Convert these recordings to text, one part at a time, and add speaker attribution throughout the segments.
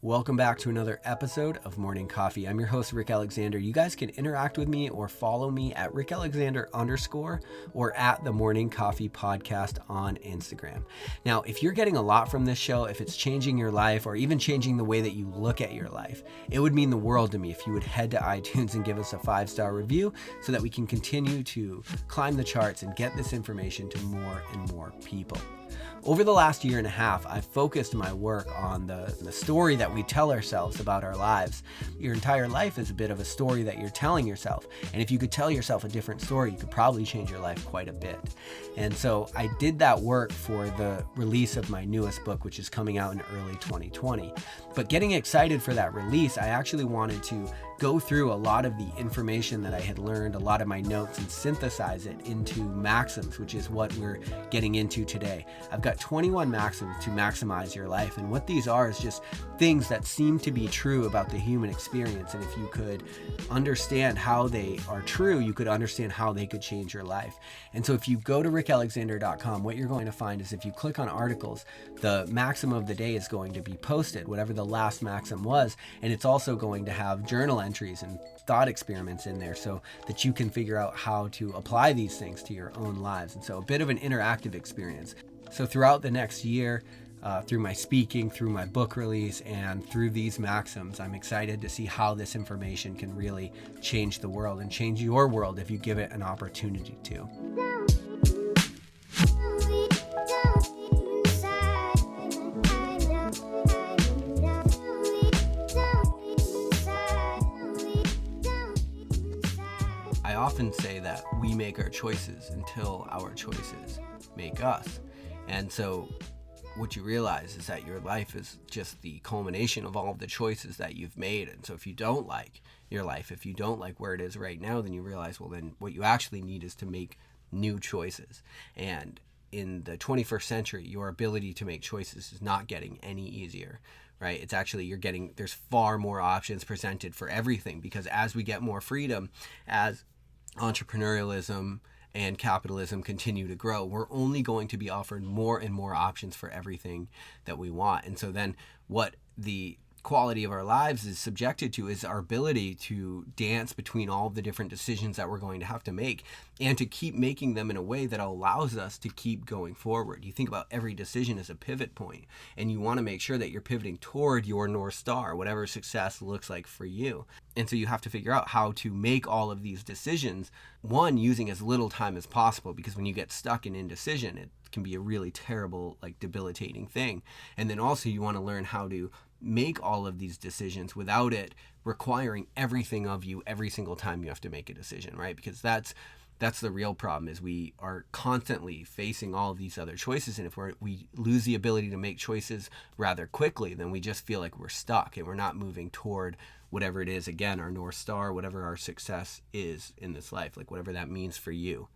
Speaker 1: Welcome back to another episode of Morning Coffee. I'm your host, Rick Alexander. You guys can interact with me or follow me at @RickAlexander_ or at the Morning Coffee Podcast on Instagram. Now, if you're getting a lot from this show, if it's changing your life or even changing the way that you look at your life, it would mean the world to me if you would head to iTunes and give us a 5-star review so that we can continue to climb the charts and get this information to more and more people. Over the last year and a half, I've focused my work on the story that we tell ourselves about our lives. Your entire life is a bit of a story that you're telling yourself. And if you could tell yourself a different story, you could probably change your life quite a bit. And so I did that work for the release of my newest book, which is coming out in early 2020. But getting excited for that release, I actually wanted to go through a lot of the information that I had learned, a lot of my notes, and synthesize it into maxims, which is what we're getting into today. I've got 21 maxims to maximize your life, and what these are is just things that seem to be true about the human experience. And if you could understand how they are true, you could understand how they could change your life. And so if you go to rickalexander.com, what you're going to find is if you click on articles, the maxim of the day is going to be posted, whatever the last maxim was, and it's also going to have journal entries and thought experiments in there so that you can figure out how to apply these things to your own lives. And so a bit of an interactive experience. So throughout the next year, through my speaking, through my book release, and through these maxims, I'm excited to see how this information can really change the world and change your world if you give it an opportunity to. I often say that we make our choices until our choices make us. And so what you realize is that your life is just the culmination of all of the choices that you've made. And so if you don't like your life, if you don't like where it is right now, then you realize, well, then what you actually need is to make new choices. And in the 21st century, your ability to make choices is not getting any easier, right? It's actually, there's far more options presented for everything, because as we get more freedom, as entrepreneurialism and capitalism continue to grow, we're only going to be offered more and more options for everything that we want. And so then what the quality of our lives is subjected to is our ability to dance between all of the different decisions that we're going to have to make, and to keep making them in a way that allows us to keep going forward. You think about every decision as a pivot point, and you want to make sure that you're pivoting toward your North Star, whatever success looks like for you. And so you have to figure out how to make all of these decisions, one, using as little time as possible, because when you get stuck in indecision, it can be a really terrible, debilitating thing. And then also you want to learn how to make all of these decisions without it requiring everything of you every single time you have to make a decision, right? Because that's the real problem, is we are constantly facing all of these other choices. And if we lose the ability to make choices rather quickly, then we just feel like we're stuck and we're not moving toward whatever it is, again, our North Star, whatever our success is in this life, whatever that means for you.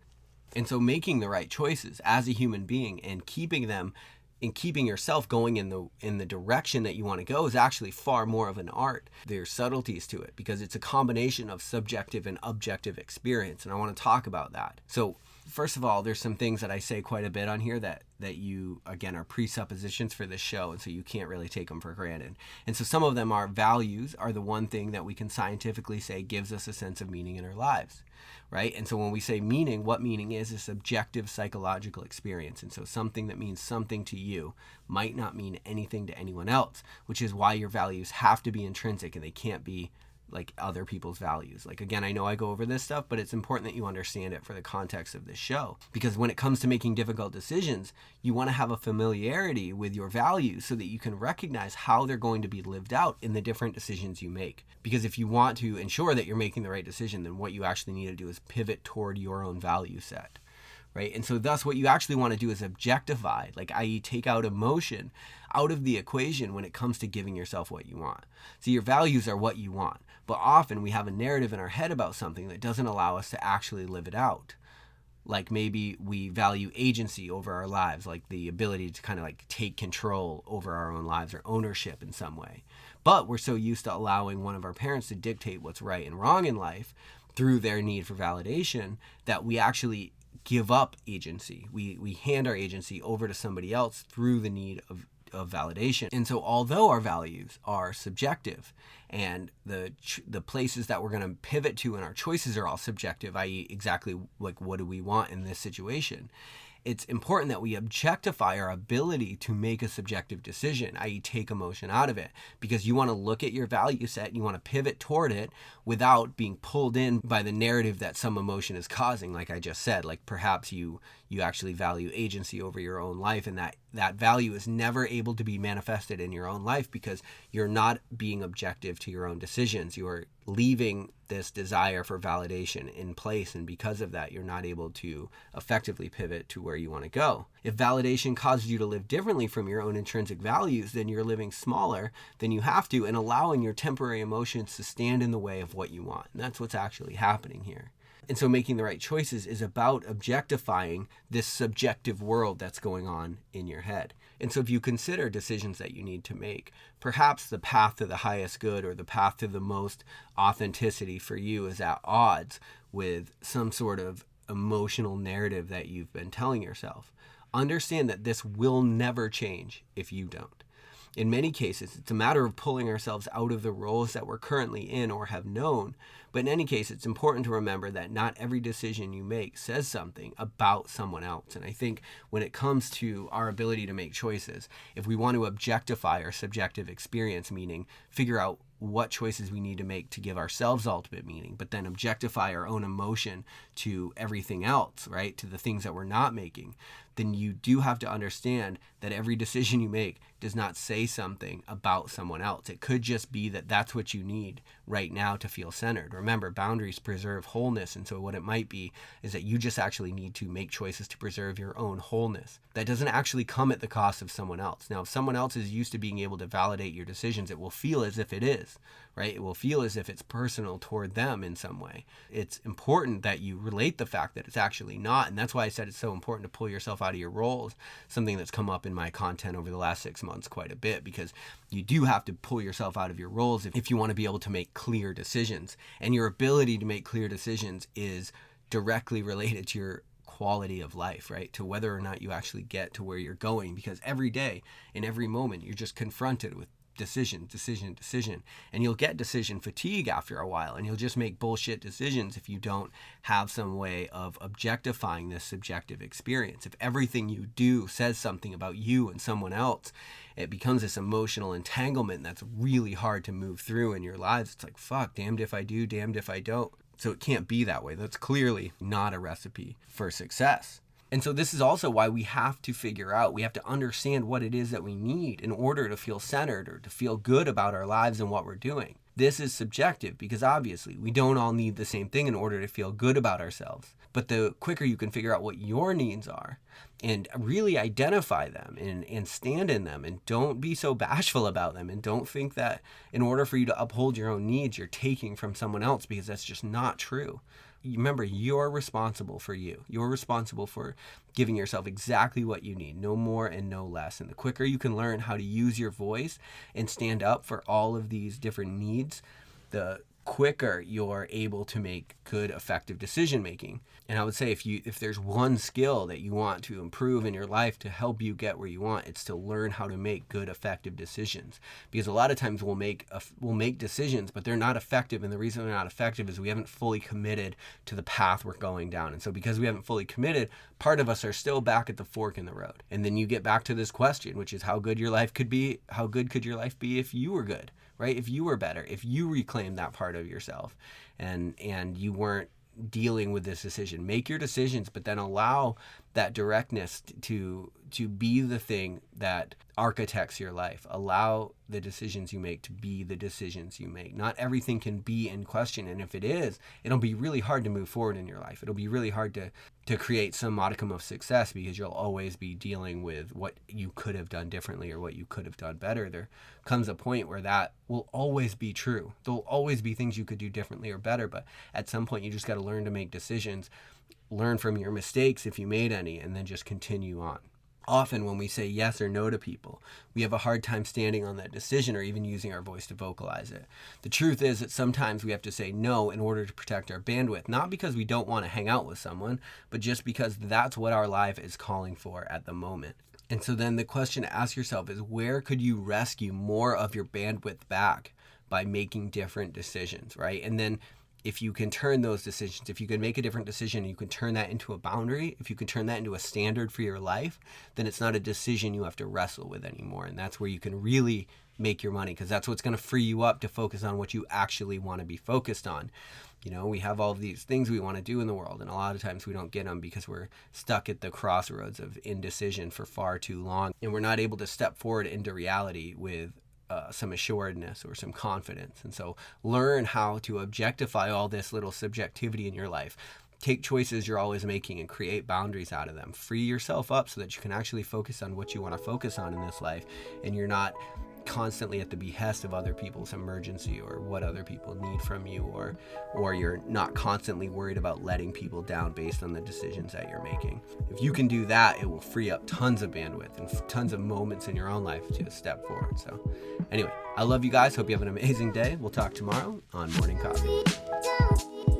Speaker 1: And so making the right choices as a human being and keeping them and keeping yourself going in the direction that you want to go is actually far more of an art. There's subtleties to it because it's a combination of subjective and objective experience, and I want to talk about that. So first of all, there's some things that I say quite a bit on here that you, again, are presuppositions for this show, and so you can't really take them for granted. And so some of them are values are the one thing that we can scientifically say gives us a sense of meaning in our lives, right? And so when we say meaning, what meaning is subjective psychological experience. And so something that means something to you might not mean anything to anyone else, which is why your values have to be intrinsic and they can't be like other people's values. Again, I know I go over this stuff, but it's important that you understand it for the context of this show. Because when it comes to making difficult decisions, you want to have a familiarity with your values so that you can recognize how they're going to be lived out in the different decisions you make. Because if you want to ensure that you're making the right decision, then what you actually need to do is pivot toward your own value set. Right? And so thus what you actually want to do is objectify, i.e. take out emotion out of the equation when it comes to giving yourself what you want. So your values are what you want, but often we have a narrative in our head about something that doesn't allow us to actually live it out. Maybe we value agency over our lives, the ability to kind of take control over our own lives or ownership in some way. But we're so used to allowing one of our parents to dictate what's right and wrong in life through their need for validation that we actually give up agency. We hand our agency over to somebody else through the need of validation. And so although our values are subjective and the places that we're going to pivot to in our choices are all subjective, i.e. exactly like what do we want in this situation, it's important that we objectify our ability to make a subjective decision, i.e. take emotion out of it, because you want to look at your value set and you want to pivot toward it without being pulled in by the narrative that some emotion is causing. Like I just said, like perhaps you actually value agency over your own life, and that value is never able to be manifested in your own life because you're not being objective to your own decisions. You are leaving this desire for validation in place, and because of that, you're not able to effectively pivot to where you want to go. If validation causes you to live differently from your own intrinsic values, then you're living smaller than you have to and allowing your temporary emotions to stand in the way of what you want. And that's what's actually happening here. And so making the right choices is about objectifying this subjective world that's going on in your head. And so if you consider decisions that you need to make, perhaps the path to the highest good or the path to the most authenticity for you is at odds with some sort of emotional narrative that you've been telling yourself. Understand that this will never change if you don't. In many cases, it's a matter of pulling ourselves out of the roles that we're currently in or have known. But in any case, it's important to remember that not every decision you make says something about someone else. And I think when it comes to our ability to make choices, if we want to objectify our subjective experience, meaning figure out what choices we need to make to give ourselves ultimate meaning, but then objectify our own emotion to everything else, right? To the things that we're not making, then you do have to understand that every decision you make does not say something about someone else. It could just be that that's what you need right now to feel centered. Remember, boundaries preserve wholeness. And so what it might be is that you just actually need to make choices to preserve your own wholeness. That doesn't actually come at the cost of someone else. Now, if someone else is used to being able to validate your decisions, it will feel as if it is, right? It will feel as if it's personal toward them in some way. It's important that you relate the fact that it's actually not. And that's why I said it's so important to pull yourself out of your roles, something that's come up in my content over the last 6 months quite a bit, because you do have to pull yourself out of your roles if you want to be able to make clear decisions. And your ability to make clear decisions is directly related to your quality of life, right? To whether or not you actually get to where you're going, because every day, in every moment, you're just confronted with decision, and you'll get decision fatigue after a while, and you'll just make bullshit decisions if you don't have some way of objectifying this subjective experience. If everything you do says something about you and someone else, it becomes this emotional entanglement that's really hard to move through in your lives. It's like, fuck, damned if I do, damned if I don't. So it can't be that way. That's clearly not a recipe for success. And so this is also why we have to figure out, we have to understand what it is that we need in order to feel centered or to feel good about our lives and what we're doing. This is subjective because obviously we don't all need the same thing in order to feel good about ourselves. But the quicker you can figure out what your needs are and really identify them and stand in them, and don't be so bashful about them, and don't think that in order for you to uphold your own needs, you're taking from someone else, because that's just not true. Remember, you're responsible for you. You're responsible for giving yourself exactly what you need, no more and no less. And the quicker you can learn how to use your voice and stand up for all of these different needs, the quicker you're able to make good, effective decision making. And I would say if there's one skill that you want to improve in your life to help you get where you want, it's to learn how to make good, effective decisions. Because a lot of times we'll make decisions, but they're not effective. And the reason they're not effective is we haven't fully committed to the path we're going down. And so because we haven't fully committed, part of us are still back at the fork in the road. And then you get back to this question, which is how good your life could be. How good could your life be if you were good, right? If you were better, if you reclaimed that part of yourself and you weren't dealing with this decision. Make your decisions, but then allow that directness to be the thing that architects your life. Allow the decisions you make to be the decisions you make. Not everything can be in question, and if it is, it'll be really hard to move forward in your life. It'll be really hard to create some modicum of success, because you'll always be dealing with what you could have done differently or what you could have done better. There comes a point where that will always be true. There'll always be things you could do differently or better, but at some point you just got to learn to make decisions, learn from your mistakes if you made any, and then just continue on. Often when we say yes or no to people, we have a hard time standing on that decision or even using our voice to vocalize it. The truth is that sometimes we have to say no in order to protect our bandwidth, not because we don't want to hang out with someone, but just because that's what our life is calling for at the moment. And so then the question to ask yourself is, where could you rescue more of your bandwidth back by making different decisions, right? And then if you can turn those decisions, if you can make a different decision, you can turn that into a boundary, if you can turn that into a standard for your life, then it's not a decision you have to wrestle with anymore. And that's where you can really make your money, because that's what's going to free you up to focus on what you actually want to be focused on. You know, we have all of these things we want to do in the world, and a lot of times we don't get them because we're stuck at the crossroads of indecision for far too long, and we're not able to step forward into reality with some assuredness or some confidence. And so learn how to objectify all this little subjectivity in your life. Take choices you're always making and create boundaries out of them. Free yourself up so that you can actually focus on what you want to focus on in this life, and you're not constantly at the behest of other people's emergency or what other people need from you, or you're not constantly worried about letting people down based on the decisions that you're making. If you can do that, it will free up tons of bandwidth and tons of moments in your own life to step forward. So anyway, I love you guys. Hope you have an amazing day. We'll talk tomorrow on Morning Coffee.